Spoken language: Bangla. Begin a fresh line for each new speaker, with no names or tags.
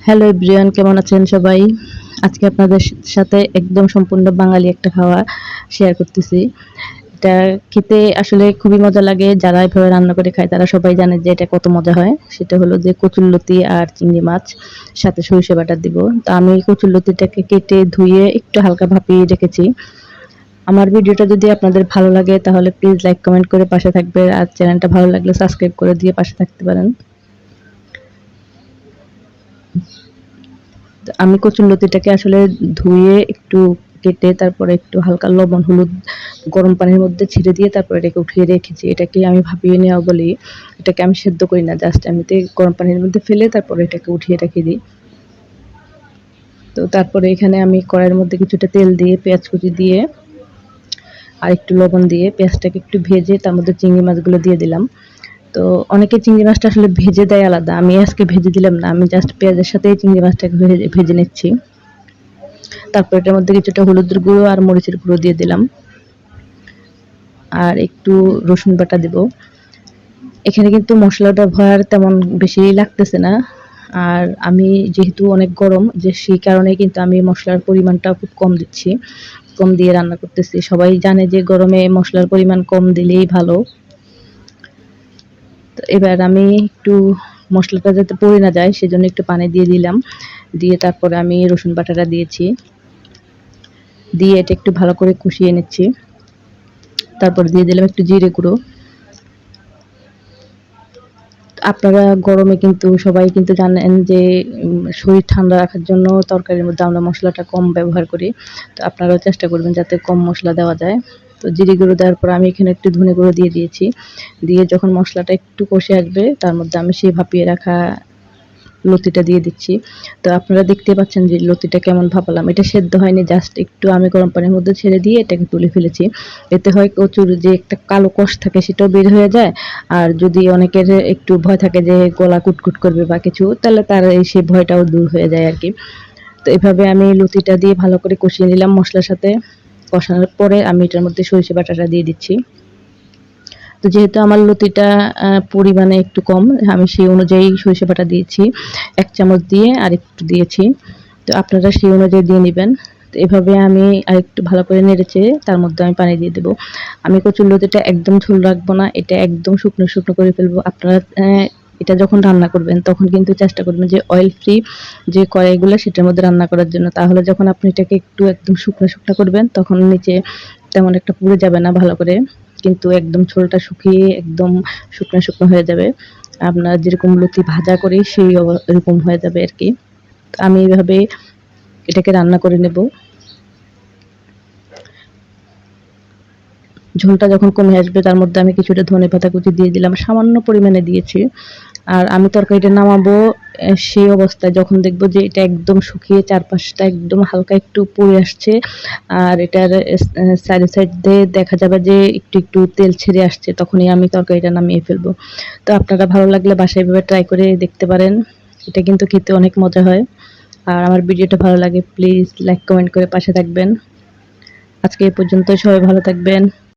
হ্যালো এভরিওয়ান, কেমন আছেন সবাই? আজকে আপনাদের সাথে একদম সম্পূর্ণ বাঙালি একটা খাওয়া শেয়ার করতেছি। এটা খেতে আসলে খুবই মজা লাগে। যারা এভাবে রান্না করে খায় তারা সবাই জানে যে এটা কত মজা হয়। সেটা হলো যে কচুরলতি আর চিংড়ি মাছ সাথে সরিষা বাটা দিব। তো আমি কচুরলতিটাকে কেটে ধুয়ে একটু হালকা ভাপিয়ে রেখেছি। আমার ভিডিওটা যদি আপনাদের ভালো লাগে তাহলে প্লিজ লাইক কমেন্ট করে পাশে থাকবেন, আর চ্যানেলটা ভালো লাগলে সাবস্ক্রাইব করে দিয়ে পাশে থাকতে পারেন। আমি কচুরলতিটাকে আসলে ধুয়ে একটু কেটে তারপরে একটু হালকা লবণ হলুদ গরম পানির মধ্যে ছেড়ে দিয়ে তারপরে এটাকে উঠিয়ে রেখেছি। এটাকে আমি ভাপিয়ে নেওয়া বলি। এটাকে আমি সেদ্ধ করি না, জাস্ট এমনিতে গরম পানির মধ্যে ফেলে তারপরে এটাকে উঠিয়ে রেখে দিই। তো তারপরে এখানে আমি কড়াইয়ের মধ্যে কিছুটা তেল দিয়ে পেঁয়াজ কুচি দিয়ে আর একটু লবণ দিয়ে পেঁয়াজটাকে একটু ভেজে তার মধ্যে চিংড়ি মাছগুলো দিয়ে দিলাম। তো অনেকে চিংড়ি মাছটা আসলে ভেজে দেয় আলাদা, আমি আজকে ভেজে দিলাম না, আমি জাস্ট পেঁয়াজের সাথেই চিংড়ি মাছটাকে ভেজে নিচ্ছি। তারপর এটার মধ্যে কিছুটা হলুদের গুঁড়ো আর মরিচের গুঁড়ো দিয়ে দিলাম, আর একটু রসুন বাটা দেব। এখানে কিন্তু মশলাটা ভয়ার তেমন বেশি লাগতেছে না, আর আমি যেহেতু অনেক গরম যে সেই কারণে কিন্তু আমি মশলার পরিমাণটা খুব কম দিচ্ছি, কম দিয়ে রান্না করতেছি। সবাই জানে যে গরমে মশলার পরিমাণ কম দিলেই ভালো। তো এবার আমি একটু মশলাটা যাতে পড়ে না যায় সেজন্য একটু পানি দিয়ে দিলাম, দিয়ে তারপরে আমি রসুন বাটাটা দিয়েছি, দিয়ে এটা একটু ভালো করে কষিয়ে নিচ্ছি। তারপর দিয়ে দিলাম একটু জিরে গুঁড়ো। আপনারা গরমে কিন্তু সবাই কিন্তু জানেন যে শরীর ঠান্ডা রাখার জন্য তরকারির মধ্যে আমরা মশলাটা কম ব্যবহার করি। তো আপনারাও চেষ্টা করবেন যাতে কম মশলা দেওয়া যায়। তো জিরে গুঁড়ো দেওয়ার পর আমি এখানে একটু ধনে গুঁড়ো দিয়ে দিয়েছি। দিয়ে যখন মশলাটা একটু কষে আসবে তার মধ্যে আমি সেই ভাপিয়ে রাখা লতিটা দিয়ে দিচ্ছি। তো আপনারা দেখতে পাচ্ছেন যে লতিটা কেমন ভাপালাম। এটা সেদ্ধ হয়নি, জাস্ট একটু আমি গরম পানির মধ্যে ছেড়ে দিয়ে এটাকে তুলে ফেলেছি। এতে হয় কচুর যে একটা কালো কষ থাকে সেটাও বের হয়ে যায়। আর যদি অনেকের একটু ভয় থাকে যে গলা কুটকুট করবে বা কিছু, তাহলে তার সেই ভয়টাও দূর হয়ে যায় আরকি। তো এভাবে আমি লতিটা দিয়ে ভালো করে কষিয়ে নিলাম মশলার সাথে। কষানোর পরে আমি এটার মধ্যে সরিষা বাটাটা দিয়ে দিচ্ছি। তো যেহেতু আমার লতিটা পরিমাণে একটু কম, আমি সেই অনুযায়ী সরিষা বাটা দিয়েছি। ১ চামচ দিয়ে আরেকটু দিয়েছি। তো আপনারা সেই অনুযায়ী দিয়ে নিবেন। তো এভাবে আমি আরেকটু ভালো করে নেড়েচেড়ে তার মধ্যে আমি পানি দিয়ে দেব। আমি কচুর লতিটা একদম ঝোল রাখবো না, এটা একদম শুকনো, শুকনো করে ফেলবো। আপনারা এটা যখন রান্না করবেন তখন কিন্তু চেষ্টা করবেন যে অয়েল ফ্রি যে কড়াইগুলো সেটার মধ্যে রান্না করার জন্য। তাহলে যখন আপনি এটাকে একটু একদম শুকনো, শুকনো করবেন তখন নিচে তেমন একটা পুড়ে যাবে না ভালো করে। কিন্তু একদম ঝোলটা শুকিয়ে একদম শুকনো, শুকনো হয়ে যাবে। আপনার যেরকম লতি ভাজা করি সেই এরকম হয়ে যাবে আরকি। আমি এভাবে এটাকে রান্না করে নেব। ঝোলটা যখন কমে আসবে তার মধ্যে আমি কিছুটা ধনেপাতা কুচি দিয়ে দিলাম, সামান্য পরিমাণে দিয়েছি। আর আমি তরকারিটা নামাবো সেই অবস্থায় যখন দেখব যে এটা একদম শুকিয়ে চারপাশটা একদম হালকা একটু পুড়ে আসছে, আর এটার সাইডে, সাইড দিয়ে দেখা যাবে যে একটু, একটু তেল ছেড়ে আসছে, তখনই আমি তরকারিটা নামিয়ে ফেলবো। তো আপনারা ভালো লাগলে বাসায় এভাবে ট্রাই করে দেখতে পারেন। এটা কিন্তু খেতে অনেক মজা হয়। আর আমার ভিডিওটা ভালো লাগে প্লিজ লাইক কমেন্ট করে পাশে থাকবেন। আজকে এই পর্যন্তই, সবাই ভালো থাকবেন।